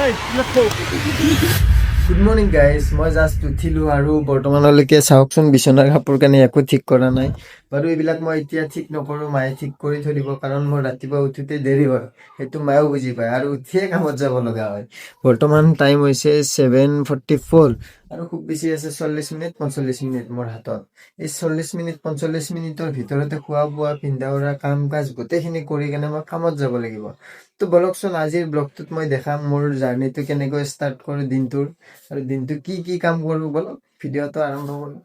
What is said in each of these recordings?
Good morning guys, মই just উঠিলো আৰু বৰ্তমানলৈকে চাওকচোন বিছনাৰ কাপোৰ কানি একো ঠিক কৰা নাই বাৰু এইবিলাক মই এতিয়া ঠিক নকৰো মায়ে ঠিক কৰি থৈ দিব কাৰণ মোৰ ৰাতিপুৱা উঠোতে দেৰি হয় সেইটো মায়েও বুজি পায় আৰু উঠিয়ে কামত যাব লগা হয় বৰ্তমান টাইম হৈছে 7:44 আৰু খুব বেছি আছে 40 মিনিট 45 মিনিট মোৰ হাতত এই 40 মিনিট 45 মিনিটৰ ভিতৰতে খোৱা বোৱা পিন্ধা উৰা কাম কাজ গোটেইখিনি কৰি কেনে মই কামত যাব লাগিব তো বলকচোন আজিৰ ব্লগটোত মই দেখাম মোৰ জাৰ্নিটো কেনেকৈ ষ্টাৰ্ট কৰোঁ দিনটোৰ আৰু দিনটো কি কাম কৰোঁ বলক ভিডিঅ'টো আৰম্ভ কৰোঁ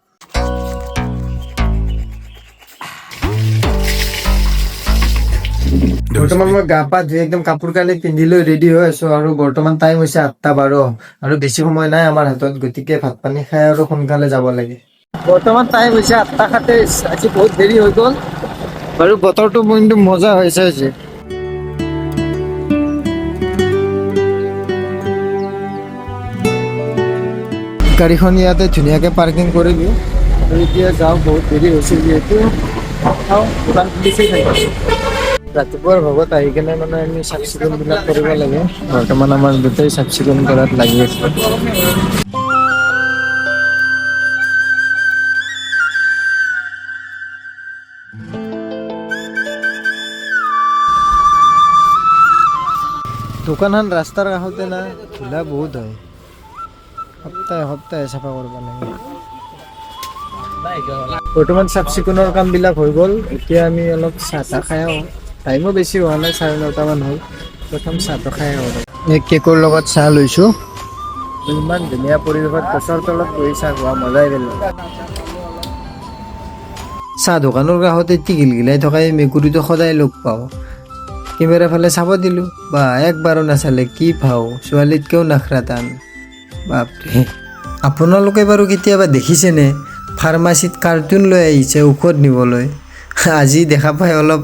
বৰ্তমান মই গা পা ধুই একদম কাপোৰ কানি পিন্ধি লৈ ৰেডি হৈ আছো আৰু বৰ্তমান টাইম হৈছে 8:12 আৰু বেছি সময় নাই আমাৰ হাতত গতিকে ভাত পানী খাই আৰু সোনকালে যাব লাগে বৰ্তমান টাইম হৈছে 8:27 আজি বহুত দেৰি হৈ গ'ল বাৰু বতৰটো কিন্তু মজা হৈছে আজি গাড়ীখন ইয়াতে ধুনীয়াকৈ পাৰ্কিং কৰি দিওঁ আৰু এতিয়া যাওঁ বহুত দেৰি হৈছে যিহেতু দোকান খুলিছেই থাকে ৰাতিপুৱাৰ ভাগত আহি কেনে মানে আমি চাফ চিকুণবিলাক কৰিব লাগে বৰ্তমান আমাৰ গোটেই চাফ চিকুণ কৰাত লাগি আছে দোকানখন ৰাস্তাৰ কাষতে না ধূলা বহুত হয় সপ্তাহে চাফা কৰিব লাগে বৰ্তমান চাফ চিকুণৰ কামবিলাক হৈ গ'ল এতিয়া আমি অলপ চাহ তাহ খাই আহোঁ টাইমো বেছি হোৱা নাই 9:30 মান হ'ল প্ৰথম চাহটো খাই আহোঁ এই কেকৰ লগত চাহ লৈছোঁ ইমান ধুনীয়া পৰিৱেশত গছৰ তলত বহি চাহ খোৱা মজাই বেলেগ চাহ দোকানৰ কাষতে গিলগিলাই থকা এই মেকুৰীটো সদায় লগ পাওঁ কেমেৰা ফালে চাব দিলোঁ বা একবাৰো নাচালে কি ভাও ছোৱালীতকৈও নাখৰা টান বাপৰে আপোনালোকে বাৰু কেতিয়াবা দেখিছেনে ফাৰ্মাচীত কাৰ্টুন লৈ আহিছে ঔষধ নিবলৈ আজি দেখা পাই অলপ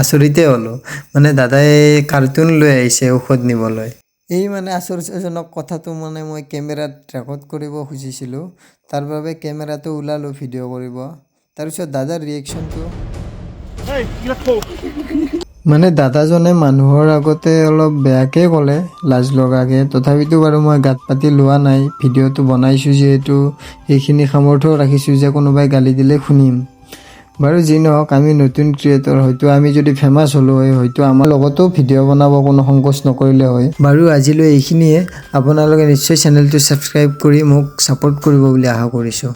আচৰিতে হ'লোঁ মানে দাদাই কাৰ্টুন লৈ আহিছে ঔষধ নিবলৈ এই মানে আচৰিতজনক কথাটো মানে মই কেমেৰাত ৰেকৰ্ড কৰিব খুজিছিলোঁ তাৰ বাবে কেমেৰাটো ওলালোঁ ভিডিঅ' কৰিব তাৰপিছত দাদাৰ ৰিয়েকশ্যনটো মানে দাদাজনে মানুহৰ আগতে অলপ বেয়াকৈ ক'লে লাজ লগাকৈ তথাপিতো বাৰু মই গাত পাতি লোৱা নাই ভিডিঅ'টো বনাইছোঁ যিহেতু সেইখিনি সামৰ্থ্য ৰাখিছোঁ যে কোনোবাই গালি দিলে শুনিম বাৰু যি নহওক আমি নতুন ক্ৰিয়েটৰ হয়তো আমি যদি ফেমাছ হ'লোঁ হয় হয়তো আমাৰ লগতো ভিডিঅ' বনাব কোনো সংকোচ নকৰিলে হয় বাৰু আজিলৈ এইখিনিয়ে আপোনালোকে নিশ্চয় চেনেলটো ছাবস্ক্ৰাইব কৰি মোক ছাপোৰ্ট কৰিব বুলি আশা কৰিছোঁ